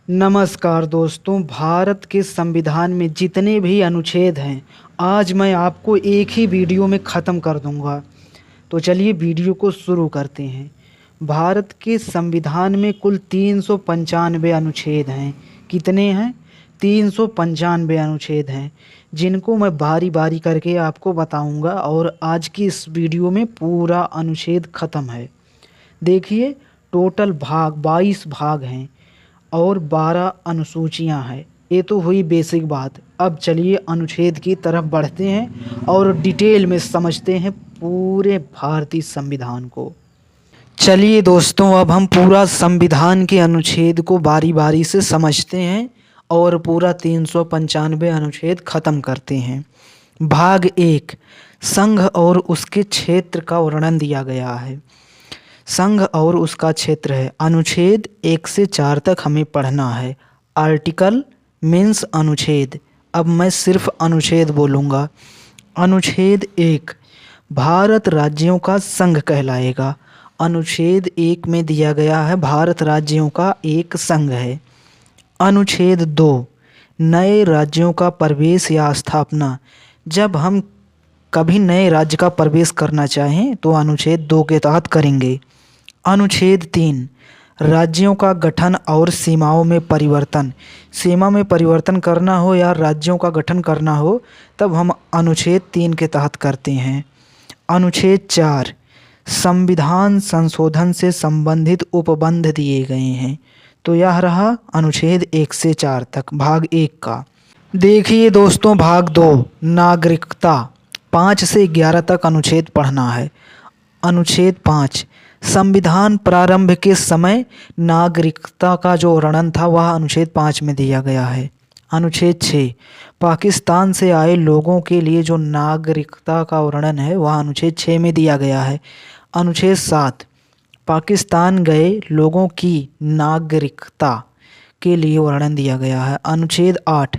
नमस्कार दोस्तों। भारत के संविधान में जितने भी अनुच्छेद हैं आज मैं आपको एक ही वीडियो में ख़त्म कर दूंगा। तो चलिए वीडियो को शुरू करते हैं। भारत के संविधान में कुल 395 अनुच्छेद हैं। कितने हैं? 395 अनुच्छेद हैं, जिनको मैं बारी बारी करके आपको बताऊंगा और आज की इस वीडियो में पूरा अनुच्छेद ख़त्म है। देखिए, टोटल भाग 22 भाग हैं और 12 अनुसूचियां हैं। ये तो हुई बेसिक बात। अब चलिए अनुच्छेद की तरफ बढ़ते हैं और डिटेल में समझते हैं पूरे भारतीय संविधान को। चलिए दोस्तों, अब हम पूरा संविधान के अनुच्छेद को बारी बारी से समझते हैं और पूरा 395 अनुच्छेद ख़त्म करते हैं। भाग 1, संघ और उसके क्षेत्र का वर्णन दिया गया है। संघ और उसका क्षेत्र है। अनुच्छेद 1 से 4 तक हमें पढ़ना है। आर्टिकल मीन्स अनुच्छेद। अब मैं सिर्फ अनुच्छेद बोलूँगा। अनुच्छेद 1, भारत राज्यों का संघ कहलाएगा। अनुच्छेद 1 में दिया गया है भारत राज्यों का एक संघ है। अनुच्छेद 2, नए राज्यों का प्रवेश या स्थापना। जब हम कभी नए राज्य का प्रवेश करना चाहें तो अनुच्छेद 2 के तहत करेंगे। अनुच्छेद 3, राज्यों का गठन और सीमाओं में परिवर्तन। सीमा में परिवर्तन करना हो या राज्यों का गठन करना हो तब हम अनुच्छेद 3 के तहत करते हैं। अनुच्छेद 4, संविधान संशोधन से संबंधित उपबंध दिए गए हैं। तो यह रहा अनुच्छेद 1 से 4 तक भाग 1 का। देखिए दोस्तों, भाग 2, नागरिकता। 5 से 11 तक अनुच्छेद पढ़ना है। अनुच्छेद 5, संविधान प्रारंभ के समय नागरिकता का जो वर्णन था वह अनुच्छेद 5 में दिया गया है। अनुच्छेद 6, पाकिस्तान से आए लोगों के लिए जो नागरिकता का वर्णन है वह अनुच्छेद 6 में दिया गया है। अनुच्छेद 7, पाकिस्तान गए लोगों की नागरिकता के लिए वर्णन दिया गया है। अनुच्छेद 8,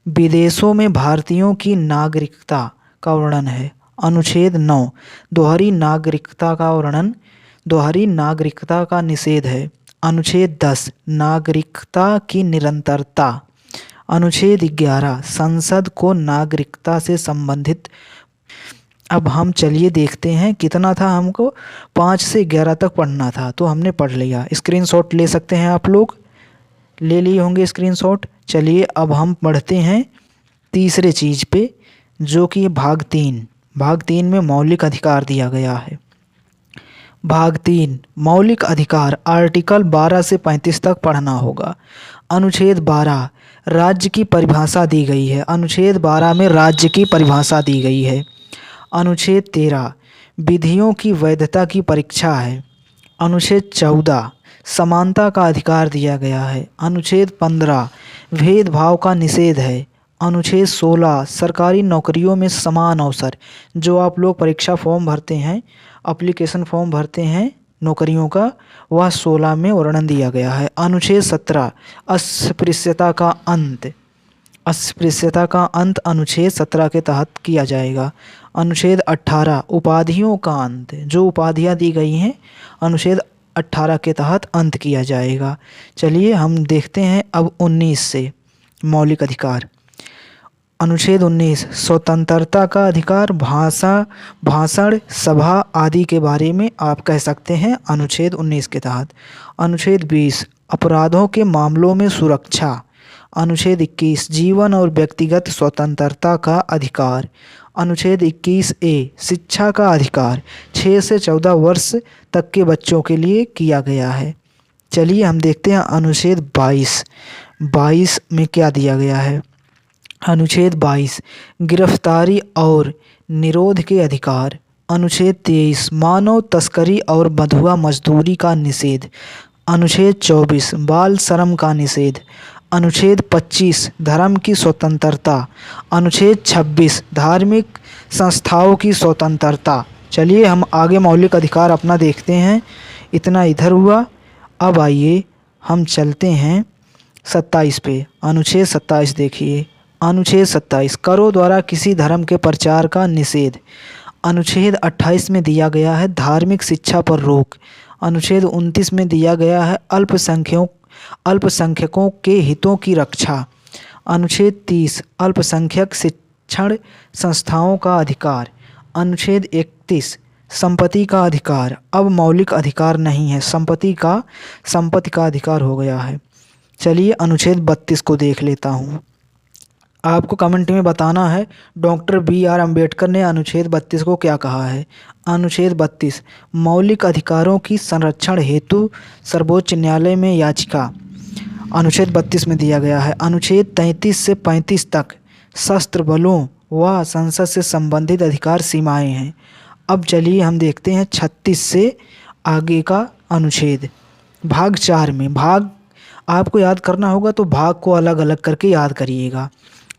विदेशों में भारतीयों की नागरिकता का वर्णन है। अनुच्छेद 9, दोहरी नागरिकता का वर्णन, दोहरी नागरिकता का निषेध है। अनुच्छेद 10, नागरिकता की निरंतरता। अनुच्छेद 11, संसद को नागरिकता से संबंधित। अब हम चलिए देखते हैं कितना था। हमको 5 से 11 तक पढ़ना था तो हमने पढ़ लिया। स्क्रीनशॉट ले सकते हैं, आप लोग ले लिए होंगे स्क्रीनशॉट। चलिए अब हम बढ़ते हैं तीसरे चीज़ पे, जो कि भाग 3। भाग 3 में मौलिक अधिकार दिया गया है। भाग 3, मौलिक अधिकार। आर्टिकल 12 से 35 तक पढ़ना होगा। अनुच्छेद 12, राज्य की परिभाषा दी गई है। अनुच्छेद 12 में राज्य की परिभाषा दी गई है। अनुच्छेद 13, विधियों की वैधता की परीक्षा है। अनुच्छेद 14, समानता का अधिकार दिया गया है। अनुच्छेद 15, भेदभाव का निषेध है। अनुच्छेद 16, सरकारी नौकरियों में समान अवसर। जो आप लोग परीक्षा फॉर्म भरते हैं, एप्लीकेशन फॉर्म भरते हैं नौकरियों का, वह 16 में वर्णन दिया गया है। अनुच्छेद 17, अस्पृश्यता का अंत। अस्पृश्यता का अंत अनुच्छेद 17 के तहत किया जाएगा। अनुच्छेद 18, उपाधियों का अंत। जो उपाधियां दी गई हैं अनुच्छेद 18 के तहत अंत किया जाएगा। चलिए हम देखते हैं अब 19 से मौलिक अधिकार। अनुच्छेद 19, स्वतंत्रता का अधिकार। भाषण, सभा आदि के बारे में आप कह सकते हैं अनुच्छेद 19 के तहत। अनुच्छेद 20, अपराधों के मामलों में सुरक्षा। अनुच्छेद 21, जीवन और व्यक्तिगत स्वतंत्रता का अधिकार। अनुच्छेद 21A, शिक्षा का अधिकार। 6 से 14 वर्ष तक के बच्चों के लिए किया गया है। चलिए हम देखते हैं अनुच्छेद 22 में क्या दिया गया है। अनुच्छेद 22, गिरफ्तारी और निरोध के अधिकार। अनुच्छेद 23, मानव तस्करी और बंधुआ मजदूरी का निषेध। अनुच्छेद 24, बाल श्रम का निषेध। अनुच्छेद 25, धर्म की स्वतंत्रता। अनुच्छेद 26, धार्मिक संस्थाओं की स्वतंत्रता। चलिए हम आगे मौलिक अधिकार अपना देखते हैं। इतना इधर हुआ। अब आइए हम चलते हैं 27 पे। अनुच्छेद 27 देखिए। अनुच्छेद 27, करों द्वारा किसी धर्म के प्रचार का निषेध। अनुच्छेद 28 में दिया गया है धार्मिक शिक्षा पर रोक। अनुच्छेद 29 में दिया गया है अल्पसंख्यकों के हितों की रक्षा। अनुच्छेद 30 अल्पसंख्यक शिक्षण संस्थाओं का अधिकार। अनुच्छेद 31 संपत्ति का अधिकार। अब मौलिक अधिकार नहीं है, संपत्ति का अधिकार हो गया है। चलिए अनुच्छेद 32 को देख लेता हूँ। आपको कमेंट में बताना है डॉक्टर BR अम्बेडकर ने अनुच्छेद 32 को क्या कहा है। अनुच्छेद 32 मौलिक अधिकारों की संरक्षण हेतु सर्वोच्च न्यायालय में याचिका। अनुच्छेद 32 में दिया गया है। अनुच्छेद 33 से 35 तक सशस्त्र बलों व संसद से संबंधित अधिकार सीमाएं हैं। अब चलिए हम देखते हैं 36 से आगे का अनुच्छेद। भाग 4 में, भाग आपको याद करना होगा तो भाग को अलग अलग करके याद करिएगा।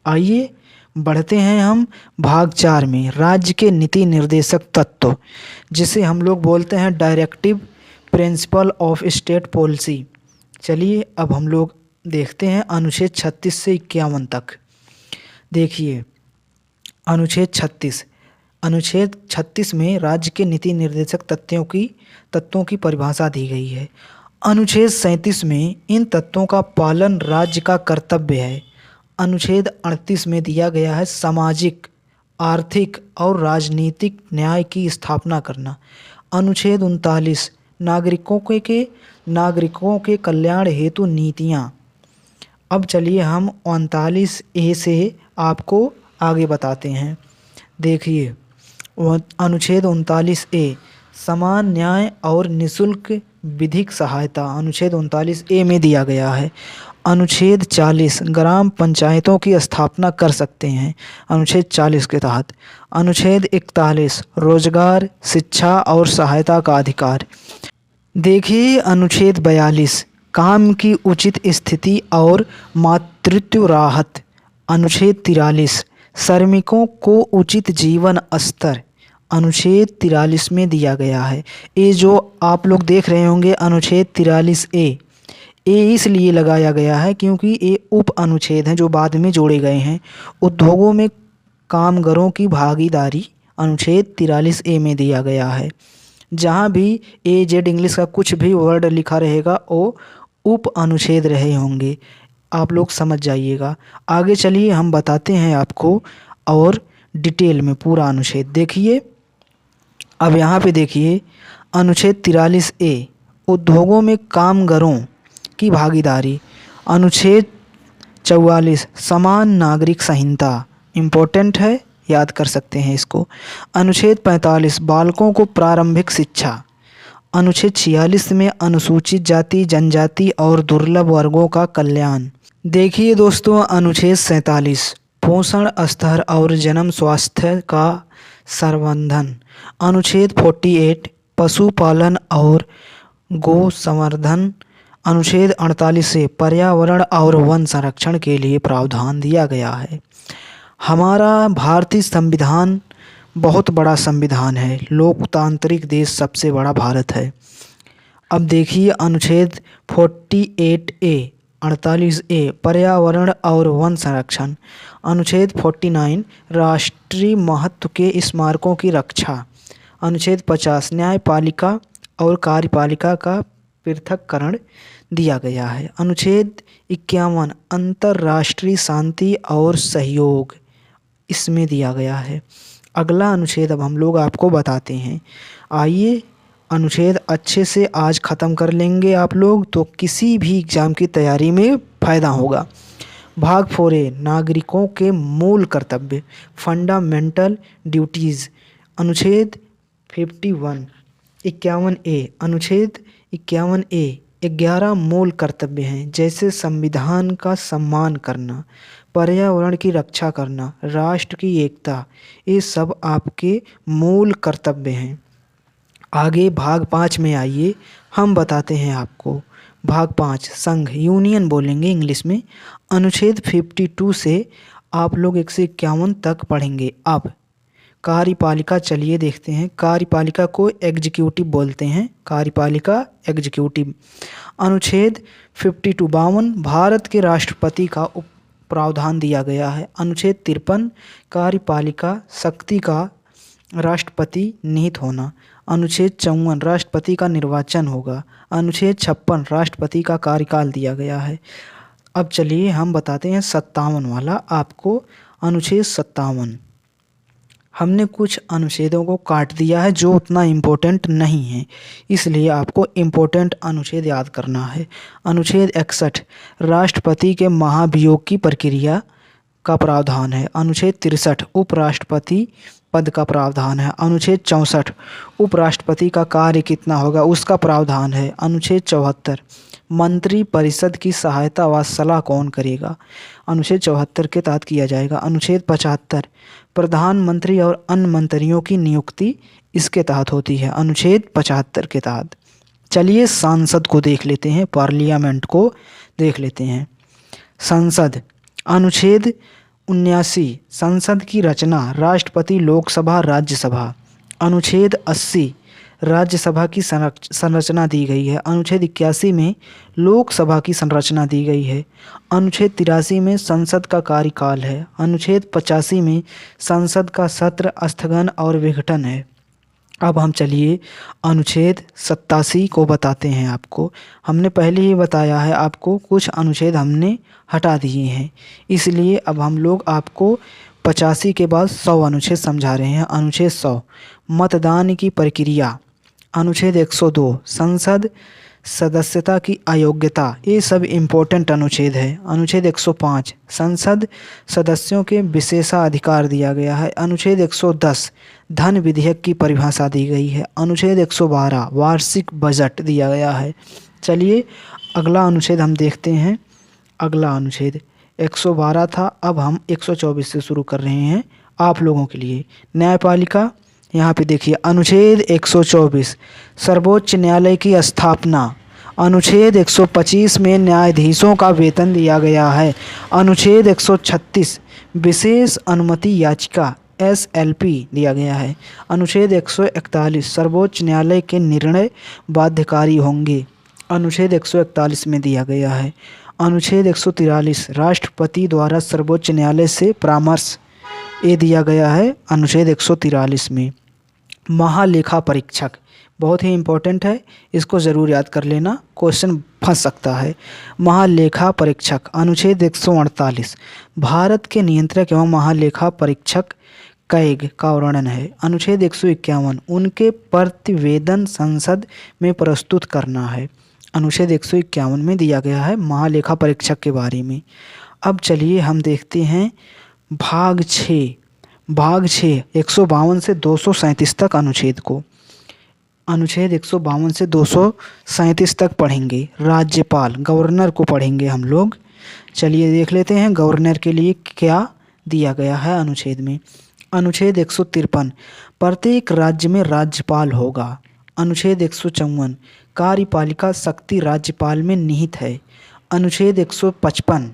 आइए बढ़ते हैं हम भाग 4 में। राज्य के नीति निर्देशक तत्व, जिसे हम लोग बोलते हैं directive principle of state policy. चलिए अब हम लोग देखते हैं अनुच्छेद 36 से 51 तक। देखिए अनुच्छेद 36 में राज्य के नीति निर्देशक तत्वों की परिभाषा दी गई है। अनुच्छेद 37 में इन तत्वों का पालन राज्य का कर्तव्य है। अनुच्छेद 38 में दिया गया है सामाजिक, आर्थिक और राजनीतिक न्याय की स्थापना करना। अनुच्छेद 39 नागरिकों के कल्याण हेतु नीतियाँ। अब चलिए हम 39A से आपको आगे बताते हैं। देखिए अनुच्छेद 39A समान न्याय और निःशुल्क विधिक सहायता। अनुच्छेद 39A में दिया गया है। अनुच्छेद 40 ग्राम पंचायतों की स्थापना कर सकते हैं अनुच्छेद 40 के तहत। अनुच्छेद 41 रोजगार, शिक्षा और सहायता का अधिकार। देखिए अनुच्छेद 42 काम की उचित स्थिति और मातृत्व राहत। अनुच्छेद 43 श्रमिकों को उचित जीवन स्तर। अनुच्छेद 43 में दिया गया है। ये जो आप लोग देख रहे होंगे अनुच्छेद 43A, ये इसलिए लगाया गया है क्योंकि ये उप अनुच्छेद हैं जो बाद में जोड़े गए हैं। उद्योगों में कामगारों की भागीदारी अनुच्छेद 43A में दिया गया है। जहाँ भी AZ इंग्लिश का कुछ भी वर्ड लिखा रहेगा वो उप अनुच्छेद रहे होंगे, आप लोग समझ जाइएगा। आगे चलिए हम बताते हैं आपको और डिटेल में पूरा अनुच्छेद। देखिए अब यहाँ पे देखिए अनुच्छेद 43A उद्योगों में कामगारों की भागीदारी। अनुच्छेद 44 समान नागरिक संहिता, इम्पोर्टेंट है, याद कर सकते हैं इसको। अनुच्छेद 45 बालकों को प्रारंभिक शिक्षा। अनुच्छेद 46 में अनुसूचित जाति, जनजाति और दुर्लभ वर्गों का कल्याण। देखिए दोस्तों अनुच्छेद 47 पोषण स्तर और जन्म स्वास्थ्य का संवर्धन। अनुच्छेद 48 पशुपालन और गौ संवर्धन। अनुच्छेद 48 से पर्यावरण और वन संरक्षण के लिए प्रावधान दिया गया है। हमारा भारतीय संविधान बहुत बड़ा संविधान है, लोकतांत्रिक देश सबसे बड़ा भारत है। अब देखिए अनुच्छेद 48A पर्यावरण और वन संरक्षण। अनुच्छेद 49 राष्ट्रीय महत्व के स्मारकों की रक्षा। अनुच्छेद 50 न्यायपालिका और कार्यपालिका का पृथक्करण दिया गया है। अनुच्छेद 51 अंतर्राष्ट्रीय शांति और सहयोग इसमें दिया गया है। अगला अनुच्छेद अब हम लोग आपको बताते हैं। आइए अनुच्छेद अच्छे से आज ख़त्म कर लेंगे आप लोग तो किसी भी एग्ज़ाम की तैयारी में फ़ायदा होगा। भाग 4A नागरिकों के मूल कर्तव्य, फंडामेंटल ड्यूटीज़। अनुच्छेद 51A अनुच्छेद 51A 11 मूल कर्तव्य हैं, जैसे संविधान का सम्मान करना, पर्यावरण की रक्षा करना, राष्ट्र की एकता, ये सब आपके मूल कर्तव्य हैं। आगे भाग 5 में आइए हम बताते हैं आपको। भाग 5 संघ, यूनियन बोलेंगे इंग्लिश में। अनुच्छेद 52 से आप लोग 151 तक पढ़ेंगे। अब कार्यपालिका चलिए देखते हैं। कार्यपालिका को एग्जीक्यूटिव बोलते हैं, कार्यपालिका एग्जीक्यूटिव। अनुच्छेद 52 भारत के राष्ट्रपति का प्रावधान दिया गया है। अनुच्छेद 53 कार्यपालिका शक्ति का राष्ट्रपति निहित होना। अनुच्छेद 54 राष्ट्रपति का निर्वाचन होगा। अनुच्छेद 56 राष्ट्रपति का कार्यकाल दिया गया है। अब चलिए हम बताते हैं 57 वाला आपको। अनुच्छेद 57, हमने कुछ अनुच्छेदों को काट दिया है जो उतना इम्पोर्टेंट नहीं है, इसलिए आपको इम्पोर्टेंट अनुच्छेद याद करना है। अनुच्छेद 61 राष्ट्रपति के महाभियोग की प्रक्रिया का प्रावधान है। अनुच्छेद 63 उपराष्ट्रपति पद का प्रावधान है। अनुच्छेद 64 उपराष्ट्रपति का कार्य कितना होगा उसका प्रावधान है। अनुच्छेद 74 मंत्री परिषद की सहायता व सलाह कौन करेगा, अनुच्छेद 74 के तहत किया जाएगा। अनुच्छेद 75 प्रधानमंत्री और अन्य मंत्रियों की नियुक्ति इसके तहत होती है, अनुच्छेद 75 के तहत। चलिए संसद को देख लेते हैं, पार्लियामेंट को देख लेते हैं। संसद, अनुच्छेद 79 संसद की रचना राष्ट्रपति, लोकसभा, राज्यसभा। अनुच्छेद 80 राज्यसभा की संरचना दी गई है। अनुच्छेद 81 में लोकसभा की संरचना दी गई है। अनुच्छेद 83 में संसद का कार्यकाल है। अनुच्छेद 85 में संसद का सत्र, स्थगन और विघटन है। अब हम चलिए अनुच्छेद 87 को बताते हैं आपको। हमने पहले ही बताया है आपको, कुछ अनुच्छेद हमने हटा दिए हैं, इसलिए अब हम लोग आपको 85 के बाद 100 अनुच्छेद समझा रहे हैं। अनुच्छेद 100 मतदान की प्रक्रिया। अनुच्छेद 102 संसद सदस्यता की अयोग्यता। ये सब इम्पोर्टेंट अनुच्छेद है। अनुच्छेद 105 संसद सदस्यों के विशेषाधिकार दिया गया है। अनुच्छेद 110 धन विधेयक की परिभाषा दी गई है। अनुच्छेद 112 वार्षिक बजट दिया गया है। चलिए अगला अनुच्छेद हम देखते हैं। अगला अनुच्छेद 112 था, अब हम 124 से शुरू कर रहे हैं आप लोगों के लिए। न्यायपालिका, यहाँ पे देखिए अनुच्छेद 124 सर्वोच्च न्यायालय की स्थापना। अनुच्छेद 125 में न्यायाधीशों का वेतन दिया गया है। अनुच्छेद 136 विशेष अनुमति याचिका SLP दिया गया है। अनुच्छेद 141 सर्वोच्च न्यायालय के निर्णय बाध्यकारी होंगे, अनुच्छेद 141 में दिया गया है। अनुच्छेद 143 राष्ट्रपति द्वारा सर्वोच्च न्यायालय से परामर्श, ये दिया गया है अनुच्छेद 143 में। महालेखा परीक्षक बहुत ही इम्पोर्टेंट है, इसको ज़रूर याद कर लेना, क्वेश्चन फंस सकता है। महालेखा परीक्षक अनुच्छेद 148 भारत के नियंत्रक एवं महालेखा परीक्षक कैग का वर्णन है। अनुच्छेद 151 उनके प्रतिवेदन संसद में प्रस्तुत करना है। अनुच्छेद 151 में दिया गया है महालेखा परीक्षक के बारे में। अब चलिए हम देखते हैं भाग 6 152 से 237 तक अनुच्छेद को। अनुच्छेद 152 से 237 तक पढ़ेंगे। राज्यपाल, गवर्नर को पढ़ेंगे हम लोग। चलिए देख लेते हैं गवर्नर के लिए क्या दिया गया है अनुच्छेद में। अनुच्छेद 153 प्रत्येक राज्य में राज्यपाल होगा। अनुच्छेद 154 कार्यपालिका शक्ति राज्यपाल में निहित है। अनुच्छेद 155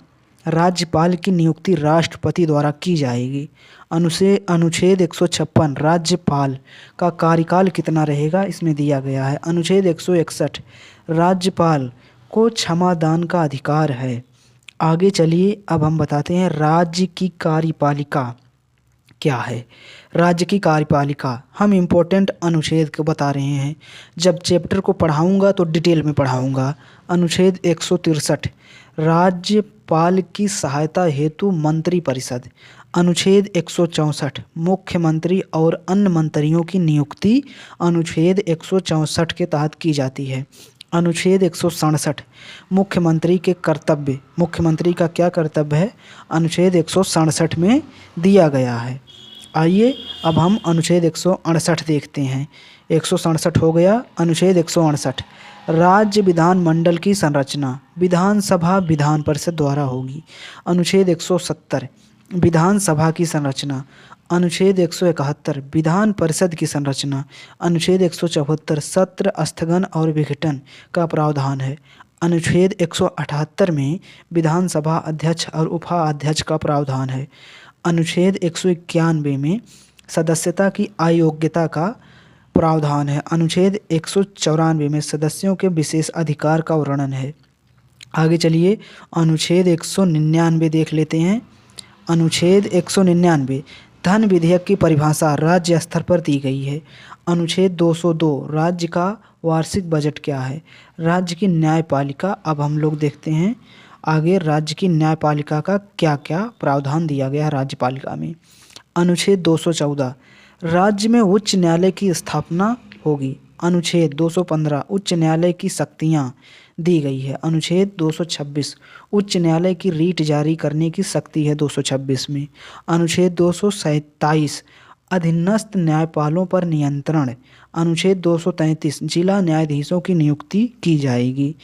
राज्यपाल की नियुक्ति राष्ट्रपति द्वारा की जाएगी। अनुच्छेद 156 राज्यपाल का कार्यकाल कितना रहेगा इसमें दिया गया है। अनुच्छेद 161 राज्यपाल को क्षमादान का अधिकार है। आगे चलिए अब हम बताते हैं राज्य की कार्यपालिका क्या है। राज्य की कार्यपालिका हम इम्पोर्टेंट अनुच्छेद को बता रहे हैं, जब चैप्टर को पढ़ाऊंगा तो डिटेल में पढ़ाऊंगा। अनुच्छेद 163 राज्यपाल की सहायता हेतु मंत्री परिषद। अनुच्छेद 164 मुख्यमंत्री और अन्य मंत्रियों की नियुक्ति अनुच्छेद 164 के तहत की जाती है। अनुच्छेद 167 मुख्यमंत्री के कर्तव्य, मुख्यमंत्री का क्या कर्तव्य है अनुच्छेद 167 में दिया गया है। आइए अब हम अनुच्छेद 168 देखते हैं। 167 हो गया। अनुच्छेद 168 राज्य विधानमंडल की संरचना विधानसभा विधान परिषद द्वारा होगी। अनुच्छेद 170 विधानसभा की संरचना। अनुच्छेद 171 विधान परिषद की संरचना। अनुच्छेद 174 सत्र, स्थगन और विघटन का प्रावधान है। अनुच्छेद 178 में विधानसभा अध्यक्ष और उपाध्यक्ष का प्रावधान है। अनुच्छेद 191 में सदस्यता की अयोग्यता का प्रावधान है। अनुच्छेद 194 में सदस्यों के विशेष अधिकार का वर्णन है। आगे चलिए अनुच्छेद 199 देख लेते हैं। अनुच्छेद 199 धन विधेयक की परिभाषा राज्य स्तर पर दी गई है। अनुच्छेद 202 राज्य का वार्षिक बजट क्या है? राज्य की न्यायपालिका। अब हम लोग देखते हैं आगे राज्य की न्यायपालिका का क्या क्या प्रावधान दिया गया है राज्यपालिका में। अनुच्छेद 214 राज्य में उच्च न्यायालय की स्थापना होगी। अनुच्छेद 215 उच्च न्यायालय की शक्तियाँ दी गई है। अनुच्छेद 226 उच्च न्यायालय की रीट जारी करने की शक्ति है 226 में। अनुच्छेद 227 अधीनस्थ न्यायपालों पर नियंत्रण। अनुच्छेद 233 जिला न्यायाधीशों की नियुक्ति की जाएगी।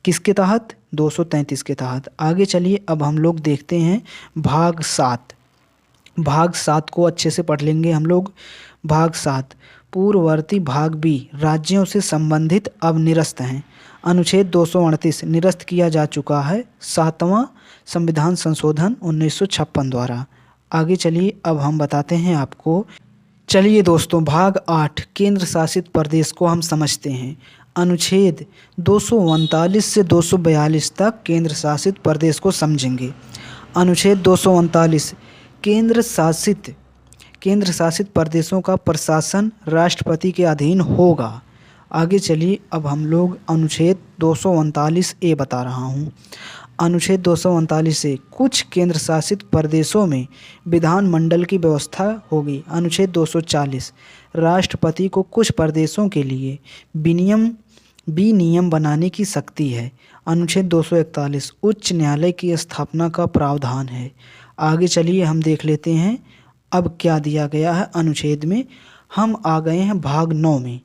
किसके तहत? 233 के तहत। आगे चलिए अब हम लोग देखते हैं भाग 7। भाग 7 को अच्छे से पढ़ लेंगे हम लोग। भाग 7 पूर्ववर्ती भाग बी राज्यों से संबंधित अब निरस्त हैं। अनुच्छेद 238 निरस्त किया जा चुका है 7वां संविधान संशोधन 1956 द्वारा। आगे चलिए अब हम बताते हैं आपको। चलिए दोस्तों भाग 8 केंद्र शासित प्रदेश को हम समझते हैं। अनुच्छेद 239 से 242 तक केंद्र शासित प्रदेश को समझेंगे। अनुच्छेद 239 केंद्र शासित प्रदेशों का प्रशासन राष्ट्रपति के अधीन होगा। आगे चलिए अब हम लोग अनुच्छेद 239 ए बता रहा हूँ। अनुच्छेद 239 से कुछ केंद्र शासित प्रदेशों में विधानमंडल की व्यवस्था होगी। अनुच्छेद 240 राष्ट्रपति को कुछ प्रदेशों के लिए विनियम बनाने की शक्ति है। अनुच्छेद 241 उच्च न्यायालय की स्थापना का प्रावधान है। आगे चलिए हम देख लेते हैं अब क्या दिया गया है अनुच्छेद में। हम आ गए हैं भाग 9 में।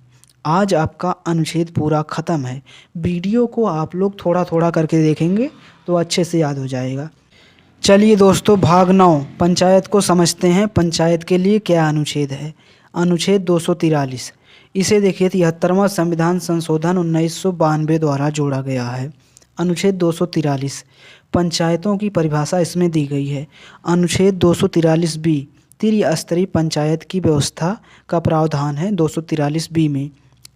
आज आपका अनुच्छेद पूरा ख़त्म है। वीडियो को आप लोग थोड़ा थोड़ा करके देखेंगे तो अच्छे से याद हो जाएगा। चलिए दोस्तों भाग 9 पंचायत को समझते हैं। पंचायत के लिए क्या अनुच्छेद है? अनुच्छेद 243 इसे देखिए 73वां संविधान संशोधन 1992 द्वारा जोड़ा गया है। अनुच्छेद 243 पंचायतों की परिभाषा इसमें दी गई है। अनुच्छेद 243 बी त्रिस्तरीय पंचायत की व्यवस्था का प्रावधान है 243 बी में।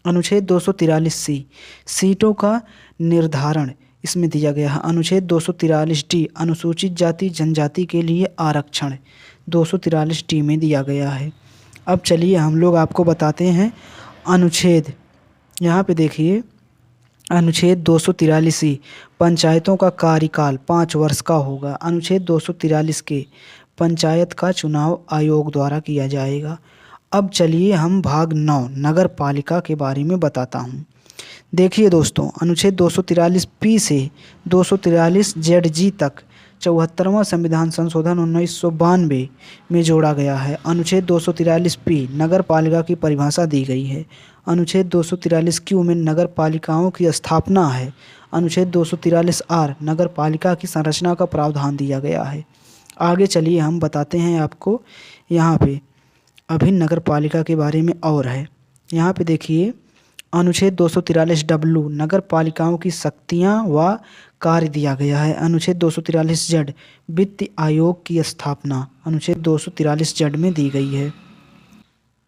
अनुच्छेद 243 सी सीटों का निर्धारण इसमें दिया गया है। अनुच्छेद 243 डी अनुसूचित जाति जनजाति के लिए आरक्षण 243 डी में दिया गया है। अब चलिए हम लोग आपको बताते हैं अनुच्छेद। यहाँ पे देखिए अनुच्छेद 243 पंचायतों का कार्यकाल 5 वर्ष का होगा। अनुच्छेद 243 के पंचायत का चुनाव आयोग द्वारा किया जाएगा। अब चलिए हम भाग 9 नगर पालिका के बारे में बताता हूँ। देखिए दोस्तों अनुच्छेद 243 पी से 243 जेड जी तक 74वां संविधान संशोधन 1992 में जोड़ा गया है। अनुच्छेद 243 पी नगर पालिका की परिभाषा दी गई है। अनुच्छेद 243 क्यू में नगर पालिकाओं की स्थापना है। अनुच्छेद 243 आर नगर पालिका की संरचना का प्रावधान दिया गया है। आगे चलिए हम बताते हैं आपको यहाँ पे अभिन्न नगर पालिका के बारे में और है। यहाँ पे देखिए अनुच्छेद 243 डब्लू नगर पालिकाओं की शक्तियाँ व कार्य दिया गया है। अनुच्छेद 243 जेड वित्त आयोग की स्थापना अनुच्छेद 243 जेड में दी गई है।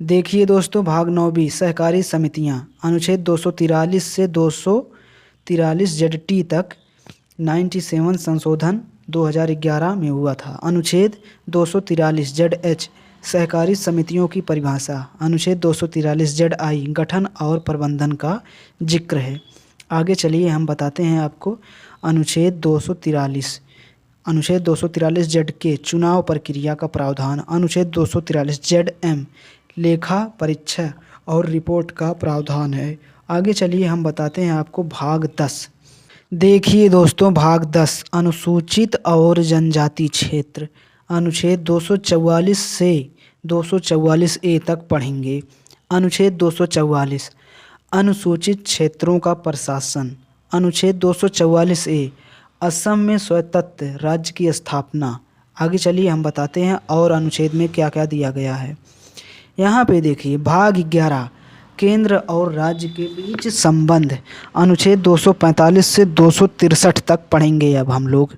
देखिए दोस्तों भाग 9 बी सहकारी समितियाँ अनुच्छेद 243 से 243 जेड टी तक 97 संशोधन 2011 में हुआ था। अनुच्छेद 243 जेड एच सहकारी समितियों की परिभाषा। अनुच्छेद 243 जेड आई गठन और प्रबंधन का जिक्र है। आगे चलिए हम बताते हैं आपको अनुच्छेद 243 जेड के चुनाव प्रक्रिया का प्रावधान। अनुच्छेद 243 जेड एम लेखा परीक्षा और रिपोर्ट का प्रावधान है। आगे चलिए हम बताते हैं आपको भाग 10। देखिए दोस्तों भाग 10 अनुसूचित और जनजाति क्षेत्र अनुच्छेद 244 से 244 ए तक पढ़ेंगे। अनुच्छेद 244 अनुसूचित क्षेत्रों का प्रशासन। अनुच्छेद 244 ए असम में स्वायत्त राज्य की स्थापना। आगे चलिए हम बताते हैं और अनुच्छेद में क्या क्या दिया गया है। यहाँ पे देखिए भाग 11 केंद्र और राज्य के बीच संबंध अनुच्छेद 245 से 263 तक पढ़ेंगे अब हम लोग।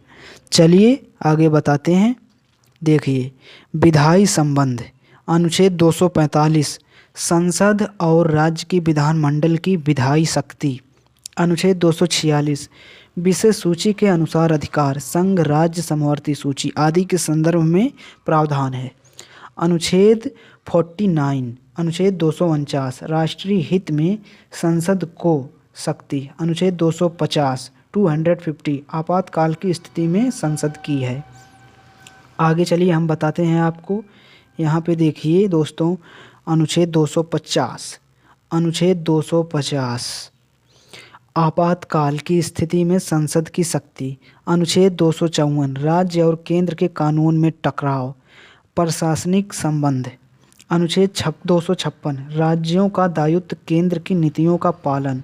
चलिए आगे बताते हैं। देखिए विधायी संबंध अनुच्छेद 245 संसद और राज्य की विधानमंडल की विधायी शक्ति। अनुच्छेद 246 विशेष सूची के अनुसार अधिकार संघ राज्य समवर्ती सूची आदि के संदर्भ में प्रावधान है। अनुच्छेद 49 अनुच्छेद 249 राष्ट्रीय हित में संसद को शक्ति। अनुच्छेद 250 250 आपातकाल की स्थिति में संसद की है। आगे चलिए हम बताते हैं आपको। यहाँ पे देखिए दोस्तों, अनुच्छेद 250 आपातकाल की स्थिति में संसद की शक्ति। अनुच्छेद 254 राज्य और केंद्र के कानून में टकराव, प्रशासनिक संबंध। अनुच्छेद 256 राज्यों का दायित्व केंद्र की नीतियों का पालन।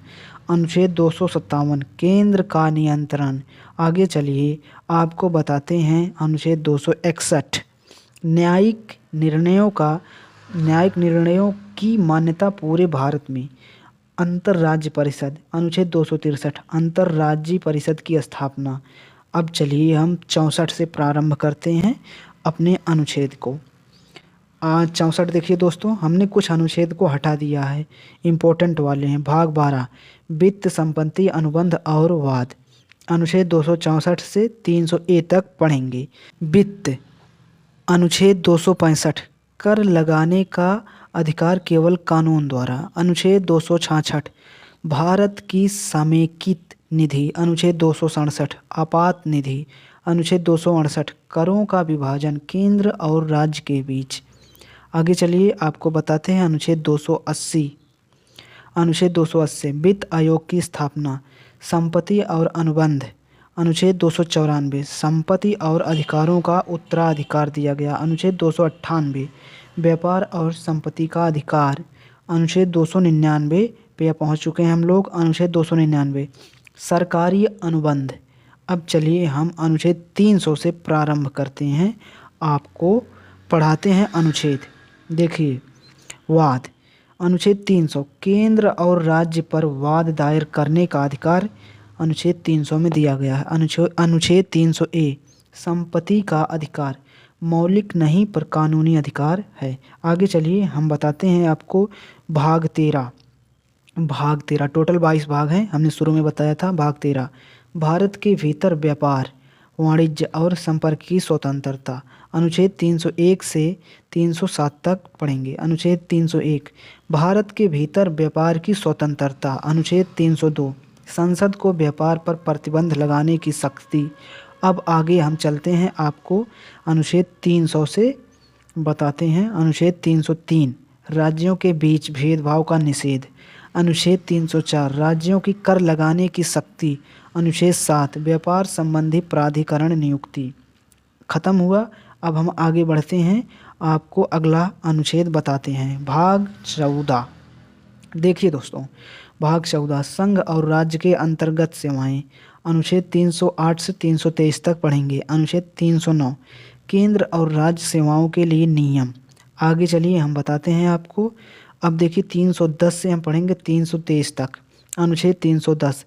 अनुच्छेद 257 केंद्र का नियंत्रण। आगे चलिए आपको बताते हैं अनुच्छेद 261 न्यायिक निर्णयों की मान्यता पूरे भारत में। अंतर्राज्य परिषद। अनुच्छेद 263 अंतर्राज्यीय परिषद की स्थापना। अब चलिए हम 64 से प्रारंभ करते हैं अपने अनुच्छेद को। 64 देखिए दोस्तों, हमने कुछ अनुच्छेद को हटा दिया है, इम्पोर्टेंट वाले हैं। भाग 12 वित्त संपत्ति अनुबंध और वाद। अनुच्छेद 264 से 300A तक पढ़ेंगे। वित्त। अनुच्छेद 265 कर लगाने का अधिकार केवल कानून द्वारा। अनुच्छेद 266 भारत की समेकित निधि। अनुच्छेद 267 आपात निधि। अनुच्छेद 268 करों का विभाजन केंद्र और राज्य के बीच। आगे चलिए आपको बताते हैं अनुच्छेद 280 वित्त आयोग की स्थापना, संपत्ति और अनुबंध। अनुच्छेद 294 संपत्ति और अधिकारों का उत्तराधिकार दिया गया। अनुच्छेद 298 व्यापार और संपत्ति का अधिकार। अनुच्छेद 299 पे पहुंच चुके हैं हम लोग। अनुच्छेद 299 सरकारी अनुबंध। अब चलिए हम अनुच्छेद 300 से प्रारंभ करते हैं, आपको पढ़ाते हैं अनुच्छेद। देखिए वाद। अनुच्छेद 300 केंद्र और राज्य पर वाद दायर करने का अधिकार अनुच्छेद 300 में दिया गया है। अनुच्छेद 300A संपत्ति का अधिकार मौलिक नहीं पर कानूनी अधिकार है। आगे चलिए हम बताते हैं आपको भाग 13 टोटल 22 भाग हैं, हमने शुरू में बताया था। भाग 13 भारत के भीतर व्यापार वाणिज्य और संपर्क की स्वतंत्रता। अनुच्छेद 301 से 307 तक पढ़ेंगे। अनुच्छेद 301 भारत के भीतर व्यापार की स्वतंत्रता। अनुच्छेद 302 संसद को व्यापार पर प्रतिबंध लगाने की शक्ति। अब आगे हम चलते हैं, आपको अनुच्छेद 300 से बताते हैं। अनुच्छेद 303 राज्यों के बीच भेदभाव का निषेध। अनुच्छेद 304 राज्यों की कर लगाने की शक्ति। अनुच्छेद 7 व्यापार संबंधी प्राधिकरण नियुक्ति। खत्म हुआ। अब हम आगे बढ़ते हैं, आपको अगला अनुच्छेद बताते हैं। भाग 14 देखिए दोस्तों, भाग 14 संघ और राज्य के अंतर्गत सेवाएं। अनुच्छेद 308 से 323 तक पढ़ेंगे। अनुच्छेद 309 केंद्र और राज्य सेवाओं के लिए नियम। आगे चलिए हम बताते हैं आपको। अब देखिए 310 से हम पढ़ेंगे 323 तक। अनुच्छेद 310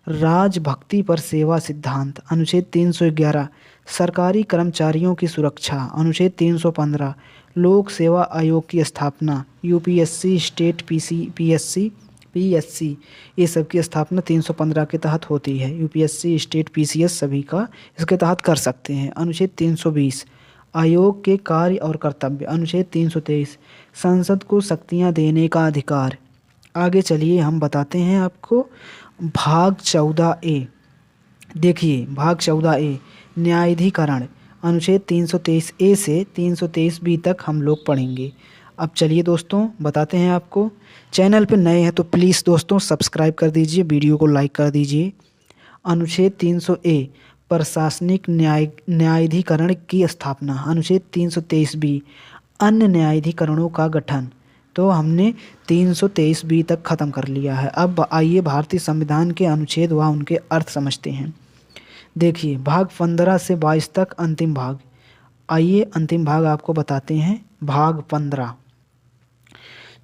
राजभक्ति पर सेवा सिद्धांत। अनुच्छेद 311 सरकारी कर्मचारियों की सुरक्षा। अनुच्छेद 315 लोक सेवा आयोग की स्थापना। यूपीएससी स्टेट पीएससी ये सब की स्थापना 315 के तहत होती है। यूपीएससी स्टेट पीसीएस सभी का इसके तहत कर सकते हैं। अनुच्छेद 320 आयोग के कार्य और कर्तव्य। अनुच्छेद 323 संसद को शक्तियां देने का अधिकार। आगे चलिए हम बताते हैं आपको भाग 14A। देखिए भाग 14A न्यायाधिकरण। अनुच्छेद 323A से 323B तक हम लोग पढ़ेंगे। अब चलिए दोस्तों बताते हैं आपको। चैनल पे नए हैं तो प्लीज़ दोस्तों सब्सक्राइब कर दीजिए, वीडियो को लाइक कर दीजिए। अनुच्छेद 300A प्रशासनिक न्यायाधिकरण की स्थापना। अनुच्छेद 323B अन्य न्यायाधिकरणों का गठन। तो हमने 323B तक ख़त्म कर लिया है। अब आइए भारतीय संविधान के अनुच्छेद व उनके अर्थ समझते हैं। देखिए भाग 15 से 22 तक अंतिम भाग। आइए अंतिम भाग आपको बताते हैं। भाग 15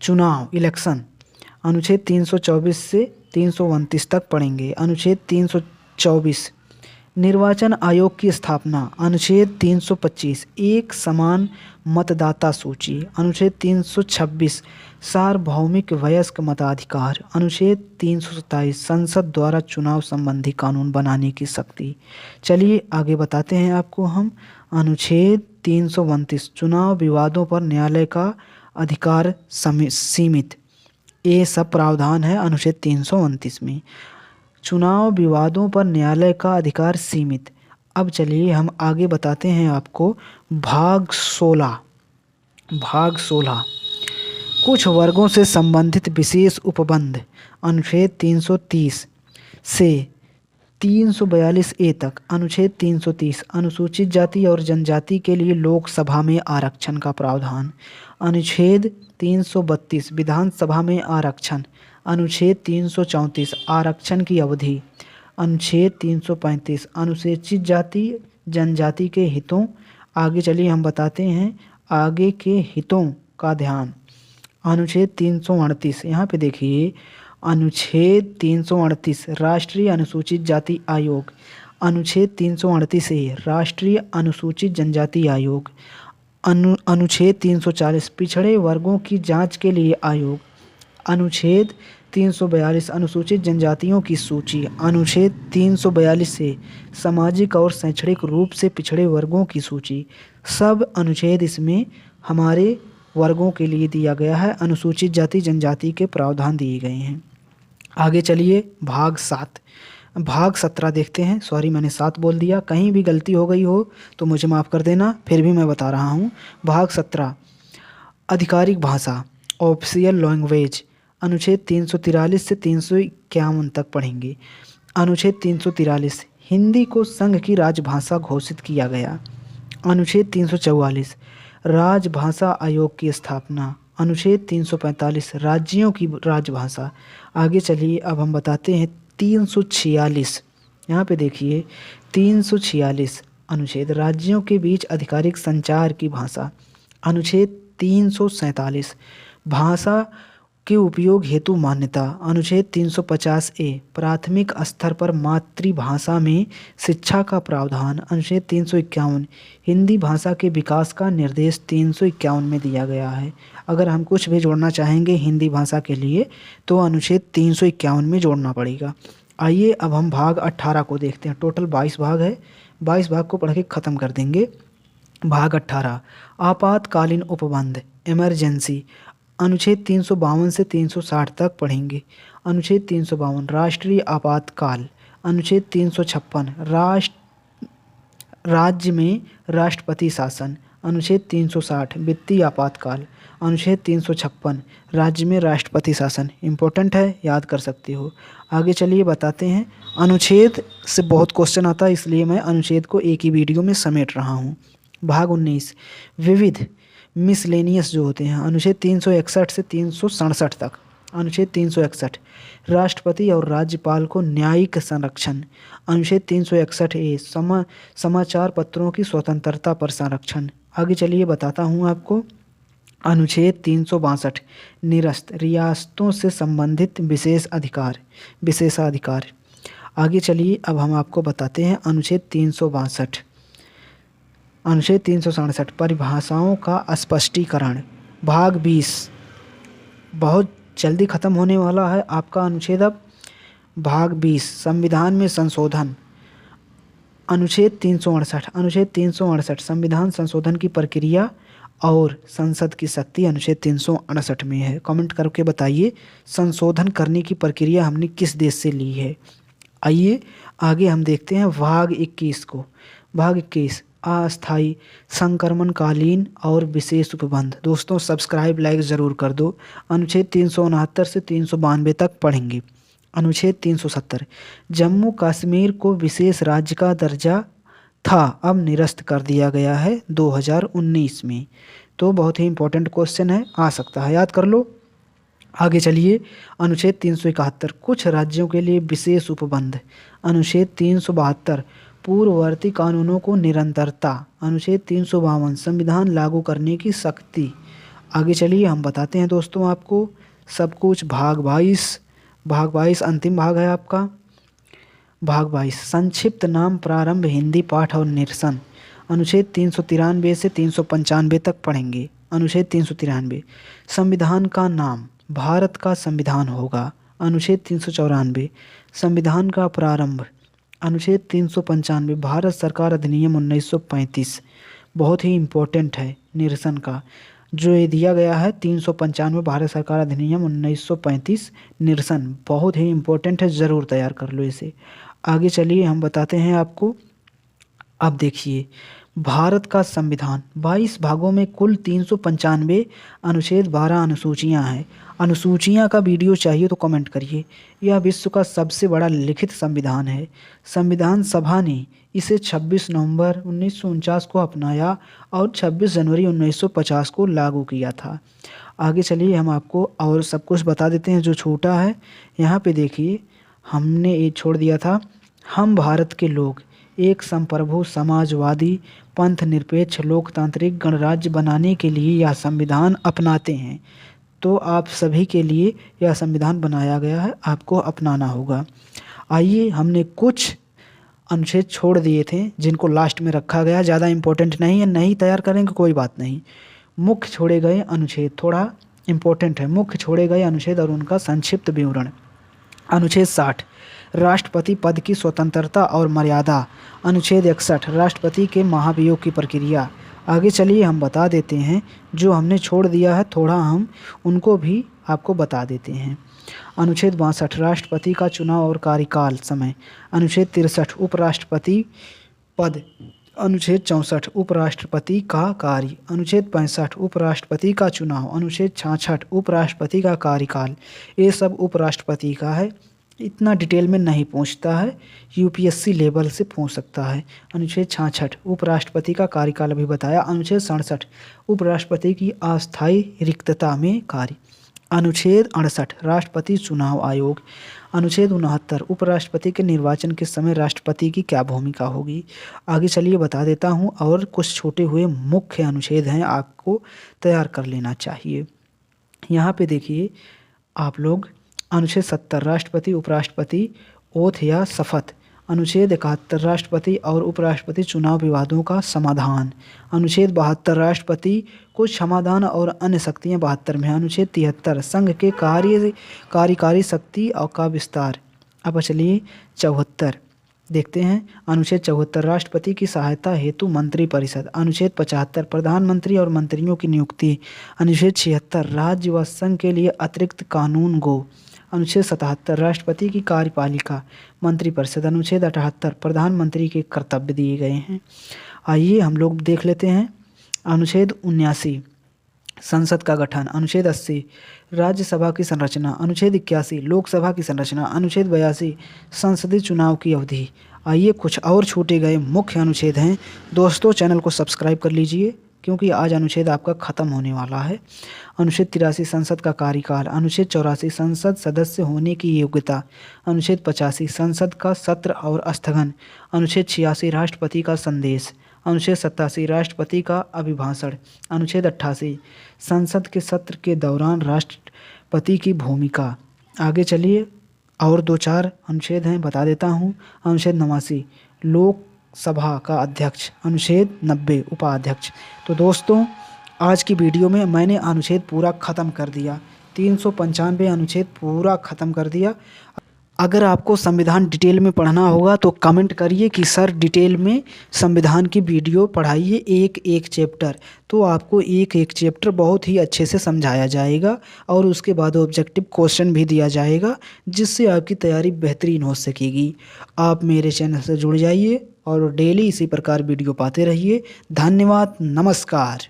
चुनाव इलेक्शन। अनुच्छेद 324 से 329 तक पढ़ेंगे। अनुच्छेद 324 निर्वाचन आयोग की स्थापना। अनुच्छेद 325 एक समान मतदाता सूची। अनुच्छेद 326 सार्वभौमिक वयस्क मताधिकार। अनुच्छेद 327 संसद द्वारा चुनाव संबंधी कानून बनाने की शक्ति। चलिए आगे बताते हैं आपको हम। अनुच्छेद 329 चुनाव विवादों पर न्यायालय का अधिकार सीमित, ये सब प्रावधान है अनुच्छेद 329 में। चुनाव विवादों पर न्यायालय का अधिकार सीमित। अब चलिए हम आगे बताते हैं आपको भाग 16। भाग 16 कुछ वर्गों से संबंधित विशेष उपबंध अनुच्छेद 330 से 342 ए तक। अनुच्छेद 330 अनुसूचित जाति और जनजाति के लिए लोकसभा में आरक्षण का प्रावधान। अनुच्छेद 332 विधानसभा में आरक्षण। अनुच्छेद 334 आरक्षण की अवधि। अनुच्छेद 335 अनुसूचित जाति जनजाति के हितों। आगे चलिए हम बताते हैं आगे के हितों का ध्यान। अनुच्छेद 338 यहाँ पे देखिए, अनुच्छेद 338 राष्ट्रीय अनुसूचित जाति आयोग। अनुच्छेद 338 ए राष्ट्रीय अनुसूचित जनजाति आयोग। अनुच्छेद 340 पिछड़े वर्गों की जांच के लिए आयोग। अनुच्छेद 342 अनुसूचित जनजातियों की सूची। अनुच्छेद 342 से सामाजिक और शैक्षणिक रूप से पिछड़े वर्गों की सूची। सब अनुच्छेद इसमें हमारे वर्गों के लिए दिया गया है, अनुसूचित जाति जनजाति के प्रावधान दिए गए हैं। आगे चलिए भाग 7। भाग 17 देखते हैं। सॉरी मैंने 7 बोल दिया, कहीं भी गलती हो गई हो तो मुझे माफ़ कर देना, फिर भी मैं बता रहा हूँ। भाग 17 आधिकारिक भाषा ऑफिशियल लैंग्वेज। अनुच्छेद 343 से 351 तक पढ़ेंगे। अनुच्छेद 343 हिंदी को संघ की राजभाषा घोषित किया गया। अनुच्छेद 344 राजभाषा आयोग की स्थापना। अनुच्छेद 345 राज्यों की राजभाषा। आगे चलिए अब हम बताते हैं 346। यहाँ पे देखिए 346 अनुच्छेद राज्यों के बीच आधिकारिक संचार की भाषा। अनुच्छेद 347 भाषा के उपयोग हेतु मान्यता। अनुच्छेद 350 ए प्राथमिक स्तर पर मातृभाषा में शिक्षा का प्रावधान। अनुच्छेद 351 हिंदी भाषा के विकास का निर्देश 351 में दिया गया है। अगर हम कुछ भी जोड़ना चाहेंगे हिंदी भाषा के लिए तो अनुच्छेद 351 में जोड़ना पड़ेगा। आइए अब हम भाग 18 को देखते हैं। टोटल 22 भाग है, 22 भाग को पढ़ के ख़त्म कर देंगे। भाग 18 आपातकालीन उपबंध इमरजेंसी। अनुच्छेद 352 से 360 तक पढ़ेंगे। अनुच्छेद 352 राष्ट्रीय आपातकाल। अनुच्छेद 356 राज्य में राष्ट्रपति शासन। अनुच्छेद 360 वित्तीय आपातकाल। अनुच्छेद 356 राज्य में राष्ट्रपति शासन। इम्पोर्टेंट है, याद कर सकते हो। आगे चलिए बताते हैं। अनुच्छेद से बहुत क्वेश्चन आता है, इसलिए मैं अनुच्छेद को एक ही वीडियो में समेट रहा हूँ। भाग 19 विविध मिसलेनियस जो होते हैं। अनुच्छेद 361 से 367 तक। अनुच्छेद 361 राष्ट्रपति और राज्यपाल को न्यायिक संरक्षण। अनुच्छेद 361 ए समाचार पत्रों की स्वतंत्रता पर संरक्षण। आगे चलिए बताता हूँ आपको। अनुच्छेद 362 निरस्त रियासतों से संबंधित विशेषाधिकार। आगे चलिए अब हम आपको बताते हैं अनुच्छेद 362। अनुच्छेद 367 परिभाषाओं का स्पष्टीकरण। भाग 20 बहुत जल्दी ख़त्म होने वाला है आपका अनुच्छेद। अब भाग 20 संविधान में संशोधन। अनुच्छेद 368 अनुच्छेद 368 संविधान संशोधन की प्रक्रिया और संसद की शक्ति अनुच्छेद 368 में है। कमेंट करके बताइए संशोधन करने की प्रक्रिया हमने किस देश से ली है। आइए आगे हम देखते हैं भाग 21 को। भाग 21 अस्थायी संक्रमणकालीन और विशेष उपबंध। दोस्तों सब्सक्राइब लाइक ज़रूर कर दो। अनुच्छेद 369 से 392 तक पढ़ेंगे। अनुच्छेद 370 जम्मू कश्मीर को विशेष राज्य का दर्जा था, अब निरस्त कर दिया गया है 2019 में। तो बहुत ही इंपॉर्टेंट क्वेश्चन है, आ सकता है, याद कर लो। आगे चलिए अनुच्छेद 371 कुछ राज्यों के लिए विशेष उपबंध। अनुच्छेद 372 पूर्ववर्ती कानूनों को निरंतरता। अनुच्छेद 352 संविधान लागू करने की शक्ति। आगे चलिए हम बताते हैं दोस्तों आपको सब कुछ। भाग 22 अंतिम भाग है आपका। भाग 22 संक्षिप्त नाम प्रारंभ हिंदी पाठ और निरसन। अनुच्छेद 393 से 395 तक पढ़ेंगे। अनुच्छेद 393 संविधान का नाम भारत का संविधान होगा। अनुच्छेद 394 संविधान का प्रारंभ। अनुच्छेद 395 भारत सरकार अधिनियम 1935 बहुत ही इम्पोर्टेंट है निरसन का। जो ये दिया गया है 395 भारत सरकार अधिनियम 1935 निरसन, बहुत ही इम्पोर्टेंट है, ज़रूर तैयार कर लो इसे। आगे चलिए हम बताते हैं आपको। अब देखिए भारत का संविधान 22 भागों में कुल 395 अनुच्छेद 12 अनुसूचियां हैं। अनुसूचियां का वीडियो चाहिए तो कमेंट करिए। यह विश्व का सबसे बड़ा लिखित संविधान है। संविधान सभा ने इसे 26 नवंबर 1949 को अपनाया और 26 जनवरी 1950 को लागू किया था। आगे चलिए हम आपको और सब कुछ बता देते हैं जो छोटा है। यहाँ पे देखिए हमने ये छोड़ दिया था, हम भारत के लोग एक संप्रभु समाजवादी पंथ निरपेक्ष लोकतांत्रिक गणराज्य बनाने के लिए यह संविधान अपनाते हैं। तो आप सभी के लिए यह संविधान बनाया गया है, आपको अपनाना होगा। आइए हमने कुछ अनुच्छेद छोड़ दिए थे जिनको लास्ट में रखा गया, ज़्यादा इम्पोर्टेंट नहीं है, नहीं तैयार करेंगे कोई बात नहीं। मुख्य छोड़े गए अनुच्छेद थोड़ा इम्पोर्टेंट है। मुख्य छोड़े गए अनुच्छेद और उनका संक्षिप्त विवरण। अनुच्छेद 60 राष्ट्रपति पद की स्वतंत्रता और मर्यादा। अनुच्छेद 61 राष्ट्रपति के महाभियोग की प्रक्रिया। आगे चलिए हम बता देते हैं, जो हमने छोड़ दिया है थोड़ा हम उनको भी आपको बता देते हैं। अनुच्छेद 62 राष्ट्रपति का चुनाव और कार्यकाल समय। अनुच्छेद 63 उपराष्ट्रपति पद। अनुच्छेद 64 उपराष्ट्रपति का कार्य। अनुच्छेद 65 उपराष्ट्रपति का चुनाव। अनुच्छेद 66 उपराष्ट्रपति का कार्यकाल। ये सब उपराष्ट्रपति का है, इतना डिटेल में नहीं पूछता है, यूपीएससी लेवल से पूछ सकता है। अनुच्छेद 66 उपराष्ट्रपति का कार्यकाल अभी बताया। अनुच्छेद 67 उपराष्ट्रपति की अस्थायी रिक्तता में कार्य। अनुच्छेद 68 राष्ट्रपति चुनाव आयोग। अनुच्छेद 69 उपराष्ट्रपति के निर्वाचन के समय राष्ट्रपति की क्या भूमिका होगी। आगे चलिए बता देता हूँ, और कुछ छोटे हुए मुख्य अनुच्छेद हैं, आपको तैयार कर लेना चाहिए। यहाँ पे देखिए आप लोग, अनुच्छेद 70 राष्ट्रपति उपराष्ट्रपति ओथ या शपथ। अनुच्छेद 71 राष्ट्रपति और उपराष्ट्रपति चुनाव विवादों का समाधान। अनुच्छेद 72 राष्ट्रपति को क्षमादान और अन्य शक्तियाँ 72 में। अनुच्छेद 73 संघ के कार्यकारी शक्ति और का विस्तार। अब चलिए 74 देखते हैं। अनुच्छेद 74 राष्ट्रपति की सहायता हेतु मंत्रिपरिषद। अनुच्छेद 75 प्रधानमंत्री और मंत्रियों की नियुक्ति। अनुच्छेद 76 राज्य व संघ के लिए अतिरिक्त कानून गो। अनुच्छेद 77 राष्ट्रपति की कार्यपालिका मंत्रिपरिषद। अनुच्छेद 78 प्रधानमंत्री के कर्तव्य दिए गए हैं। आइए हम लोग देख लेते हैं। अनुच्छेद 79 संसद का गठन। अनुच्छेद 80 राज्यसभा की संरचना। अनुच्छेद 81 लोकसभा की संरचना। अनुच्छेद 82 संसदीय चुनाव की अवधि। आइए कुछ और छूटे गए मुख्य अनुच्छेद हैं। दोस्तों चैनल को सब्सक्राइब कर लीजिए क्योंकि आज अनुच्छेद आपका ख़त्म होने वाला है। अनुच्छेद 83 संसद का कार्यकाल। अनुच्छेद 84 संसद सदस्य होने की योग्यता। अनुच्छेद 85 संसद का सत्र और स्थगन। अनुच्छेद 86 राष्ट्रपति का संदेश। अनुच्छेद 87 राष्ट्रपति का अभिभाषण। अनुच्छेद 88 संसद के सत्र के दौरान राष्ट्रपति की भूमिका। आगे चलिए और 2-4 अनुच्छेद हैं, बता देता हूँ। अनुच्छेद 89 लोकसभा का अध्यक्ष। अनुच्छेद 90 उपाध्यक्ष। तो दोस्तों आज की वीडियो में मैंने अनुच्छेद पूरा ख़त्म कर दिया, 395 अनुच्छेद पूरा ख़त्म कर दिया। अगर आपको संविधान डिटेल में पढ़ना होगा तो कमेंट करिए कि सर डिटेल में संविधान की वीडियो पढ़ाइए, एक एक चैप्टर, तो आपको एक एक चैप्टर बहुत ही अच्छे से समझाया जाएगा और उसके बाद ऑब्जेक्टिव क्वेश्चन भी दिया जाएगा, जिससे आपकी तैयारी बेहतरीन हो सकेगी। आप मेरे चैनल से जुड़ जाइए और डेली इसी प्रकार वीडियो पाते रहिए। धन्यवाद, नमस्कार।